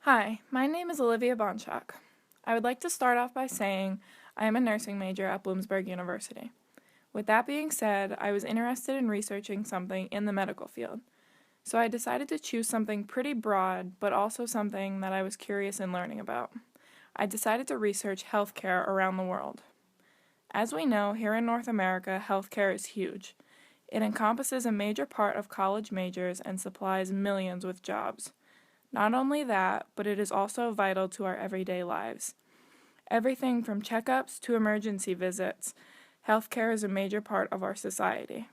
Hi, my name is Olivia Bonshock. I would like to start off by saying I am a nursing major at Bloomsburg University. With that being said, I was interested in researching something in the medical field, so I decided to choose something pretty broad, but also something that I was curious in learning about. I decided to research healthcare around the world. As we know, here in North America, healthcare is huge. It encompasses a major part of college majors and supplies millions with jobs. Not only that, but it is also vital to our everyday lives. Everything from checkups to emergency visits, healthcare is a major part of our society.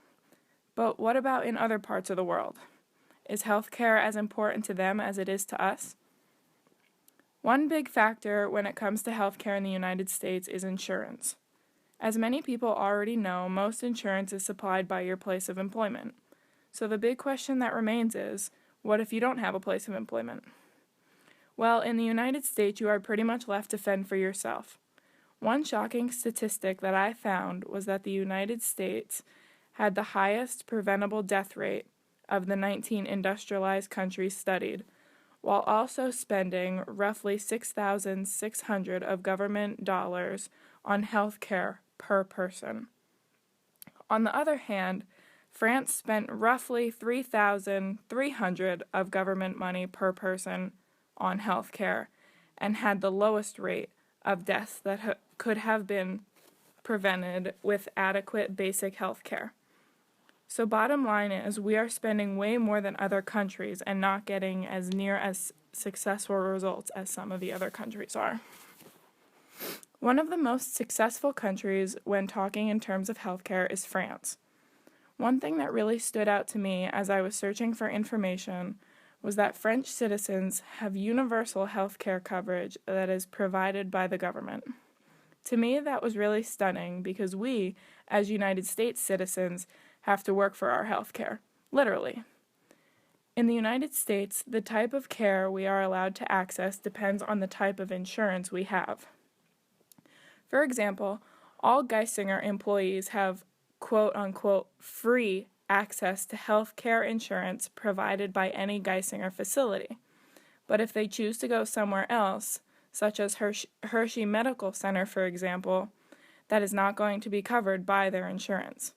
But what about in other parts of the world? Is healthcare as important to them as it is to us? One big factor when it comes to healthcare in the United States is insurance. As many people already know, most insurance is supplied by your place of employment. So the big question that remains is, what if you don't have a place of employment? Well, in the United States, you are pretty much left to fend for yourself. One shocking statistic that I found was that the United States had the highest preventable death rate of the 19 industrialized countries studied, while also spending roughly $6,600 of government dollars on health care per person. On the other hand, France spent roughly $3,300 of government money per person on health care and had the lowest rate of deaths that could have been prevented with adequate basic health care. So bottom line is, we are spending way more than other countries and not getting as near as successful results as some of the other countries are. One of the most successful countries when talking in terms of healthcare is France. One thing that really stood out to me as I was searching for information was that French citizens have universal health care coverage that is provided by the government. To me, that was really stunning because we, as United States citizens, have to work for our health care, literally. In the United States, the type of care we are allowed to access depends on the type of insurance we have. For example, all Geisinger employees have quote-unquote free access to health care insurance provided by any Geisinger facility. But if they choose to go somewhere else, such as Hershey Medical Center, for example, that is not going to be covered by their insurance.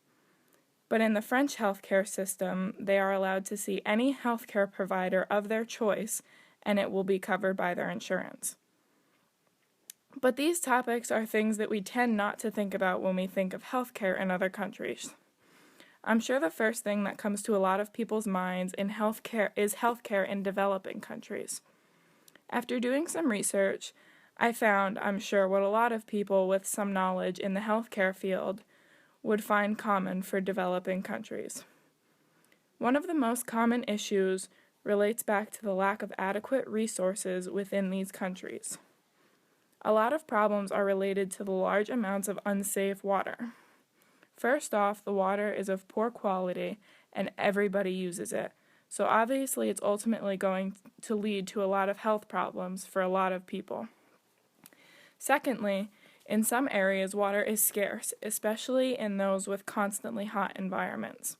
But in the French healthcare system, they are allowed to see any healthcare provider of their choice, and it will be covered by their insurance. But these topics are things that we tend not to think about when we think of healthcare in other countries. I'm sure the first thing that comes to a lot of people's minds in healthcare is healthcare in developing countries. After doing some research, I found, I'm sure, what a lot of people with some knowledge in the healthcare field would find common for developing countries. One of the most common issues relates back to the lack of adequate resources within these countries. A lot of problems are related to the large amounts of unsafe water. First off, the water is of poor quality and everybody uses it, so obviously it's ultimately going to lead to a lot of health problems for a lot of people. Secondly, in some areas water is scarce, especially in those with constantly hot environments.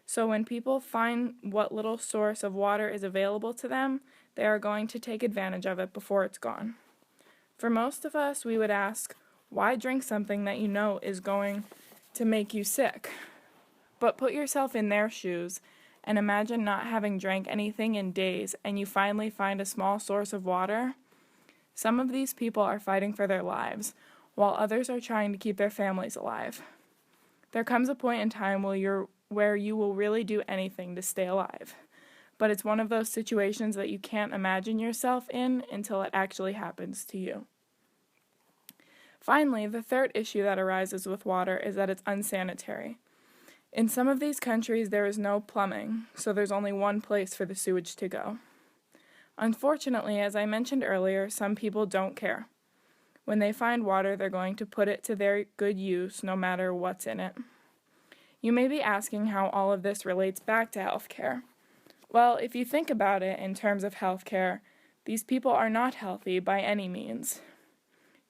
So when people find what little source of water is available to them, they are going to take advantage of it before it's gone. For most of us, we would ask, why drink something that you know is going to make you sick? But put yourself in their shoes and imagine not having drank anything in days and you finally find a small source of water. Some of these people are fighting for their lives, while others are trying to keep their families alive. There comes a point in time where you will really do anything to stay alive. But it's one of those situations that you can't imagine yourself in until it actually happens to you. Finally, the third issue that arises with water is that it's unsanitary. In some of these countries, there is no plumbing, so there's only one place for the sewage to go. Unfortunately, as I mentioned earlier, some people don't care. When they find water, they're going to put it to their good use, no matter what's in it. You may be asking how all of this relates back to healthcare. Well, if you think about it in terms of healthcare, these people are not healthy by any means.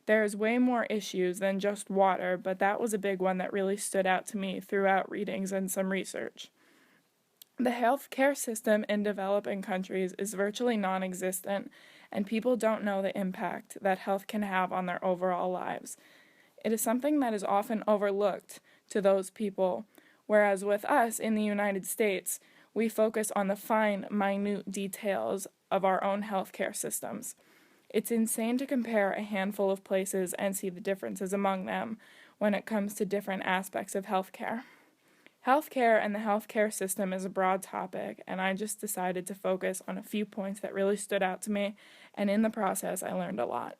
There's way more issues than just water, but that was a big one that really stood out to me throughout readings and some research. The healthcare system in developing countries is virtually non-existent, and people don't know the impact that health can have on their overall lives. It is something that is often overlooked to those people, whereas with us in the United States, we focus on the fine, minute details of our own healthcare systems. It's insane to compare a handful of places and see the differences among them when it comes to different aspects of healthcare. Healthcare and the healthcare system is a broad topic, and I just decided to focus on a few points that really stood out to me, and in the process, I learned a lot.